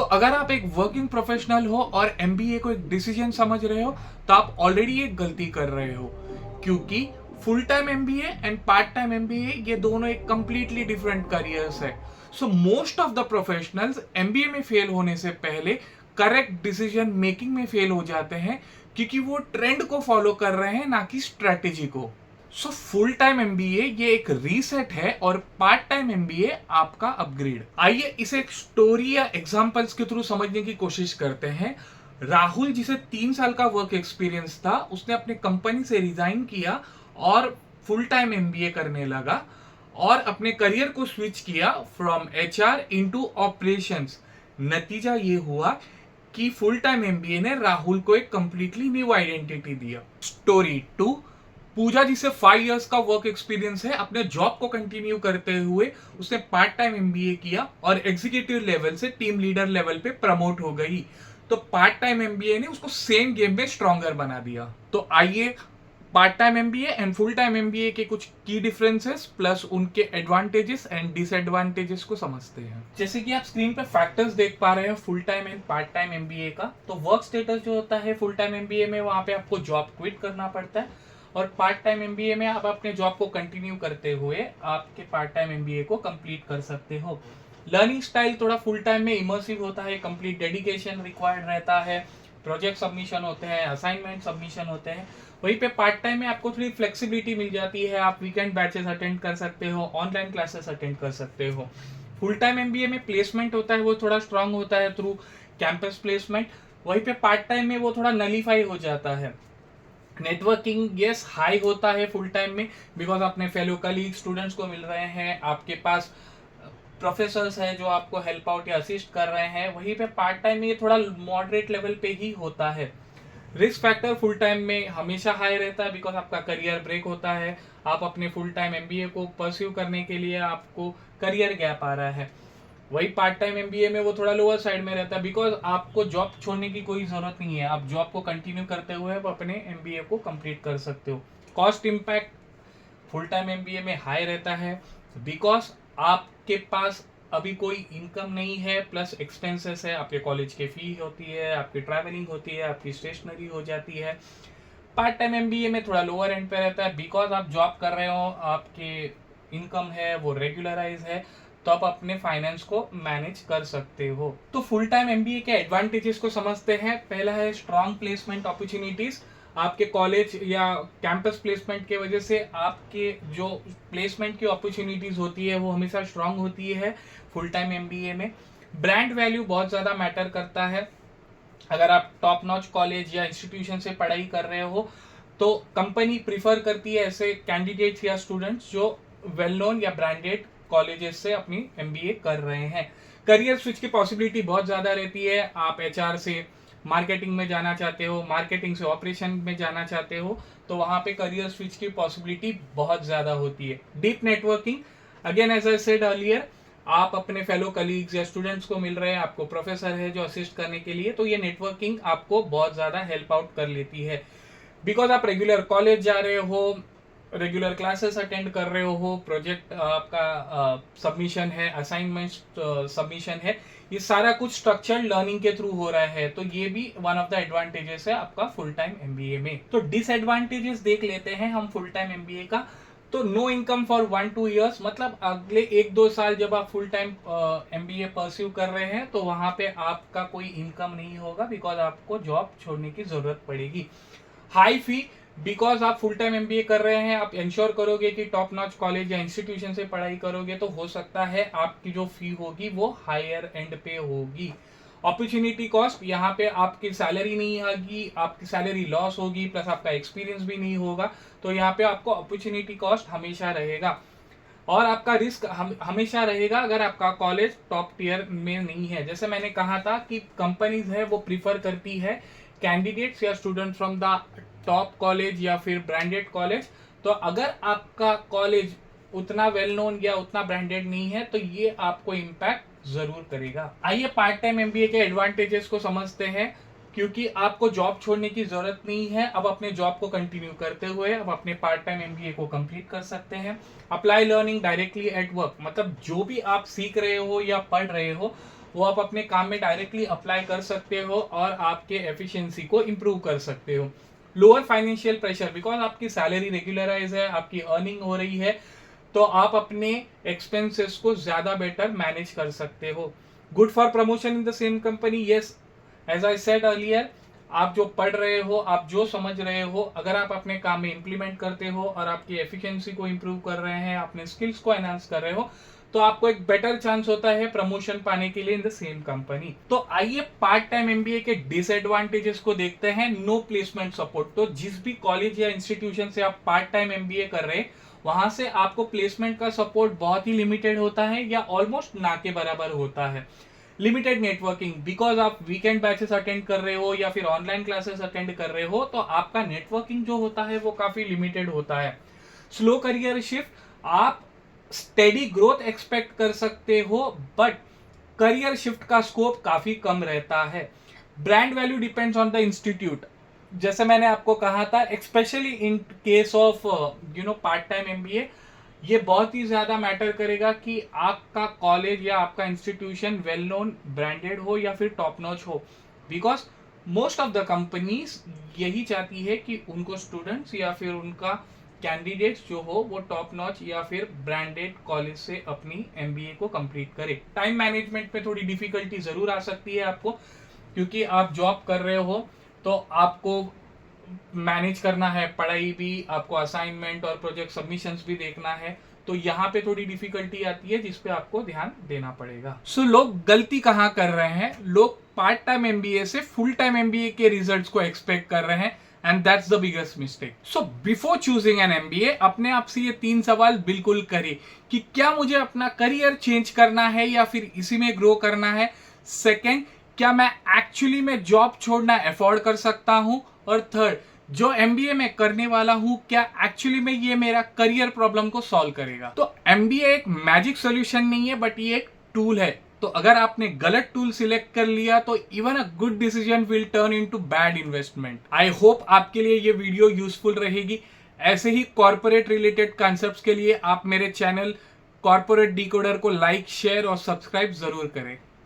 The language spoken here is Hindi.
अगर आप एक वर्किंग प्रोफेशनल हो और एमबीए को एक डिसीजन समझ रहे हो, तो आप ऑलरेडी एक गलती कर रहे हो, क्योंकि full time MBA and part time MBA ये दोनों एक कंप्लीटली डिफरेंट करियर्स है। Most of the professionals MBA में फेल होने से पहले करेक्ट डिसीजन मेकिंग में फेल हो जाते हैं, क्योंकि वो ट्रेंड को फॉलो कर रहे हैं, ना कि स्ट्रेटेजी को। फुल टाइम एमबीए ये एक रीसेट है और पार्ट टाइम एमबीए आपका अपग्रेड। आइए इसे एक स्टोरी या एग्जांपल्स के थ्रू समझने की कोशिश करते हैं। राहुल, जिसे 3 साल का वर्क एक्सपीरियंस था, उसने अपने कंपनी से रिजाइन किया और फुल टाइम एमबीए करने लगा और अपने करियर को स्विच किया फ्रॉम एचआर इनटू ऑपरेशंस। नतीजा ये हुआ कि फुल टाइम एमबीए ने राहुल को एक कंप्लीटली न्यू आइडेंटिटी दिया। स्टोरी 2, पूजा, जिसे 5 इयर्स का वर्क एक्सपीरियंस है, अपने जॉब को कंटिन्यू करते हुए उसने पार्ट टाइम एमबीए किया और एग्जीक्यूटिव लेवल से टीम लीडर लेवल पे प्रमोट हो गई। तो पार्ट टाइम एमबीए ने उसको सेम गेम में स्ट्रॉन्गर बना दिया। तो आइए part time MBA and full time MBA के कुछ की डिफरेंसेस प्लस उनके एडवांटेजेस एंड डिसएडवांटेजेस को समझते हैं। जैसे कि आप स्क्रीन पे फैक्टर्स देख पा रहे हैं full time and part time MBA का। तो वर्क स्टेटस जो होता है फुल टाइम एमबीए में, वहां पे आपको जॉब क्विट करना पड़ता है, और पार्ट टाइम एमबीए में आप अपने जॉब को कंटिन्यू करते हुए आपके पार्ट टाइम एमबीए को कंप्लीट कर सकते हो। लर्निंग स्टाइल थोड़ा फुल टाइम में इमर्सिव होता है, कंप्लीट डेडिकेशन रिक्वायर्ड रहता है, प्रोजेक्ट सबमिशन होते हैं, असाइनमेंट सबमिशन होते हैं। वहीं पे पार्ट टाइम में आपको थोड़ी फ्लेक्सिबिलिटी मिल जाती है, आप वीकेंड बैचेस अटेंड कर सकते हो, ऑनलाइन क्लासेस अटेंड कर सकते हो। फुल टाइम एमबीए में प्लेसमेंट होता है, वो थोड़ा स्ट्रांग होता है थ्रू कैंपस प्लेसमेंट। वहीं पे पार्ट टाइम में वो थोड़ा नलीफाई हो जाता है। नेटवर्किंग यस हाई होता है फुल टाइम में, बिकॉज अपने फेलो कलीग स्टूडेंट्स को मिल रहे हैं, आपके पास प्रोफेसर्स हैं जो आपको हेल्प आउट या असिस्ट कर रहे हैं। वहीं पे पार्ट टाइम में ये थोड़ा मॉडरेट लेवल पे ही होता है। रिस्क फैक्टर फुल टाइम में हमेशा हाई रहता है, बिकॉज आपका करियर ब्रेक होता है, आप अपने फुल टाइम एमबीए को परस्यू करने के लिए आपको करियर गैप आ रहा है। वही पार्ट टाइम एमबीए में वो थोड़ा लोअर साइड में रहता है, बिकॉज आपको जॉब छोड़ने की कोई जरूरत नहीं है, आप जॉब को कंटिन्यू करते हुए आप अपने एमबीए को कंप्लीट कर सकते हो। Cost impact full time MBA में हाई रहता है, बिकॉज आपके पास अभी कोई इनकम नहीं है, प्लस एक्सपेंसेस है, आपके कॉलेज के फी होती है, आपकी ट्रैवलिंग होती है, आपकी स्टेशनरी हो जाती है। पार्ट टाइम एमबीए में थोड़ा लोअर एंड पे रहता है, बिकॉज आप जॉब कर रहे हो, आपके इनकम है वो रेगुलराइज है, तो आप अपने फाइनेंस को मैनेज कर सकते हो। तो फुल टाइम एमबीए के एडवांटेजेस को समझते हैं। पहला है स्ट्रांग प्लेसमेंट अपॉर्चुनिटीज। आपके कॉलेज या कैंपस प्लेसमेंट के वजह से आपके जो प्लेसमेंट की अपॉर्चुनिटीज होती है वो हमेशा स्ट्रांग होती है फुल टाइम एमबीए में। ब्रांड वैल्यू बहुत ज़्यादा मैटर करता है। अगर आप टॉप नॉच कॉलेज या इंस्टीट्यूशन से पढ़ाई कर रहे हो, तो कंपनी प्रिफर करती है ऐसे कैंडिडेट्स या स्टूडेंट्स जो वेल नोन या ब्रांडेड कॉलेजेस से अपनी एमबीए कर रहे हैं। करियर स्विच की पॉसिबिलिटी बहुत ज़्यादा रहती है। आप एचआर से मार्केटिंग में जाना चाहते हो, मार्केटिंग से ऑपरेशन में जाना चाहते हो, तो वहाँ पे करियर स्विच की पॉसिबिलिटी बहुत ज़्यादा होती है। Deep networking, again as I said earlier, आप अपने फेलो कलीग्स या स्टूडेंट्स को मिल रहे हैं, आपको प्रोफेसर है जो असिस्ट करने के लिए, तो ये नेटवर्किंग आपको बहुत ज़्यादा हेल्प आउट कर लेती है। बिकॉज आप रेगुलर कॉलेज जा रहे हो, रेगुलर क्लासेस अटेंड कर रहे हो, प्रोजेक्ट आपका सबमिशन है, असाइनमेंट सबमिशन है, ये सारा कुछ स्ट्रक्चर्ड लर्निंग के थ्रू हो रहा है, तो ये भी वन ऑफ द एडवांटेजेस है आपका फुल टाइम एमबीए में। तो डिसएडवांटेजेस देख लेते हैं हम फुल टाइम एमबीए का। तो नो इनकम फॉर 1-2 ईयर्स, मतलब अगले 1-2 साल जब आप फुल टाइम एमबीए परस्यू कर रहे हैं, तो वहां पे आपका कोई इनकम नहीं होगा, बिकॉज आपको जॉब छोड़ने की जरूरत पड़ेगी। हाई फी, बिकॉज आप फुल टाइम एमबीए कर रहे हैं, आप इंश्योर करोगे कि टॉप नॉच कॉलेज या इंस्टीट्यूशन से पढ़ाई करोगे, तो हो सकता है आपकी जो फी होगी वो हायर एंड पे होगी। अपॉर्चुनिटी कॉस्ट, यहाँ पे आपकी सैलरी नहीं आएगी, आपकी सैलरी लॉस होगी, प्लस आपका एक्सपीरियंस भी नहीं होगा, तो यहाँ पे आपको अपॉर्चुनिटी कॉस्ट हमेशा रहेगा। और आपका रिस्क हमेशा रहेगा अगर आपका कॉलेज टॉप टीयर में नहीं है। जैसे मैंने कहा था कि कंपनीज है वो प्रीफर करती है कैंडिडेट्स या student from the top college या फिर ब्रांडेड कॉलेज। तो अगर आपका कॉलेज उतना वेल नोन या उतना ब्रांडेड नहीं है, तो ये आपको इम्पैक्ट जरूर करेगा। आइए पार्ट टाइम एमबीए के एडवांटेजेस को समझते हैं। क्योंकि आपको जॉब छोड़ने की जरूरत नहीं है, अब अपने जॉब को कंटिन्यू करते हुए अब अपने पार्ट टाइम एमबीए को कंप्लीट कर सकते हैं। Apply learning directly at work, मतलब जो भी आप सीख रहे हो या पढ़ रहे हो, वो आप अपने काम में डायरेक्टली अप्लाई कर सकते हो और आपके एफिशिएंसी को इम्प्रूव कर सकते हो। लोअर फाइनेंशियल प्रेशर, बिकॉज आपकी सैलरी रेगुलराइज है, आपकी अर्निंग हो रही है, तो आप अपने एक्सपेंसेस को ज्यादा बेटर मैनेज कर सकते हो। Good for promotion in the same company, yes, as I said earlier, आप जो पढ़ रहे हो, आप जो समझ रहे हो, अगर आप अपने काम में इंप्लीमेंट करते हो और आपकी एफिशिएंसी को इंप्रूव कर रहे हैं, अपने स्किल्स को एनहांस कर रहे हो, तो आपको एक बेटर चांस होता है प्रमोशन पाने के लिए इन द सेम कंपनी। तो आइए पार्ट टाइम एमबीए के डिसएडवांटेजेस को देखते हैं। नो प्लेसमेंट सपोर्ट, तो जिस भी कॉलेज या इंस्टीट्यूशन से आप पार्ट टाइम एमबीए कर रहे हैं, वहां से आपको प्लेसमेंट का सपोर्ट बहुत ही लिमिटेड होता है या ऑलमोस्ट ना के बराबर होता है। लिमिटेड नेटवर्किंग, बिकॉज आप वीकेंड बैचेस अटेंड कर रहे हो या फिर ऑनलाइन क्लासेस अटेंड कर रहे हो, तो आपका नेटवर्किंग जो होता है वो काफी लिमिटेड होता है। स्लो करियर शिफ्ट, आप स्टेडी ग्रोथ एक्सपेक्ट कर सकते हो, बट करियर शिफ्ट का स्कोप काफी कम रहता है। Brand value depends on the institute, जैसे मैंने आपको कहा था, specially in case of part time MBA, ये बहुत ही ज्यादा मैटर करेगा कि आपका कॉलेज या आपका इंस्टीट्यूशन वेल नोन, ब्रांडेड हो या फिर टॉप नॉच हो, because most of the companies यही चाहती है कि उनको स्टूडेंट्स या फिर उनका कैंडिडेट्स जो हो वो टॉप नॉच या फिर ब्रांडेड कॉलेज से अपनी एमबीए को कंप्लीट करे। टाइम मैनेजमेंट में थोड़ी डिफिकल्टी जरूर आ सकती है आपको, क्योंकि आप जॉब कर रहे हो तो आपको मैनेज करना है, पढ़ाई भी, आपको असाइनमेंट और प्रोजेक्ट सबमिशंस भी देखना है, तो यहाँ पे थोड़ी डिफिकल्टी आती है जिस पे आपको ध्यान देना पड़ेगा। सो लोग गलती कहाँ कर रहे हैं, लोग पार्ट टाइम एमबीए से फुल टाइम एमबीए के रिजल्ट्स को एक्सपेक्ट कर रहे हैं, and that's the biggest mistake. So before choosing an MBA, अपने आप से ये 3 सवाल बिल्कुल करें कि क्या मुझे अपना करियर चेंज करना है या फिर इसी में ग्रो करना है। सेकेंड, क्या मैं एक्चुअली में जॉब छोड़ना अफोर्ड कर सकता हूं। और थर्ड, जो एमबीए में करने वाला हूं, क्या एक्चुअली में ये मेरा करियर प्रॉब्लम को सॉल्व करेगा। तो एमबीए एक मैजिक सॉल्यूशन नहीं है, बट ये एक टूल है। तो अगर आपने गलत टूल सिलेक्ट कर लिया तो even a good decision will turn into bad investment. I hope आपके लिए ये वीडियो यूजफुल रहेगी। ऐसे ही कॉर्पोरेट रिलेटेड कॉन्सेप्ट्स के लिए आप मेरे चैनल कॉर्पोरेट डिकोडर को लाइक, शेयर और सब्सक्राइब जरूर करें।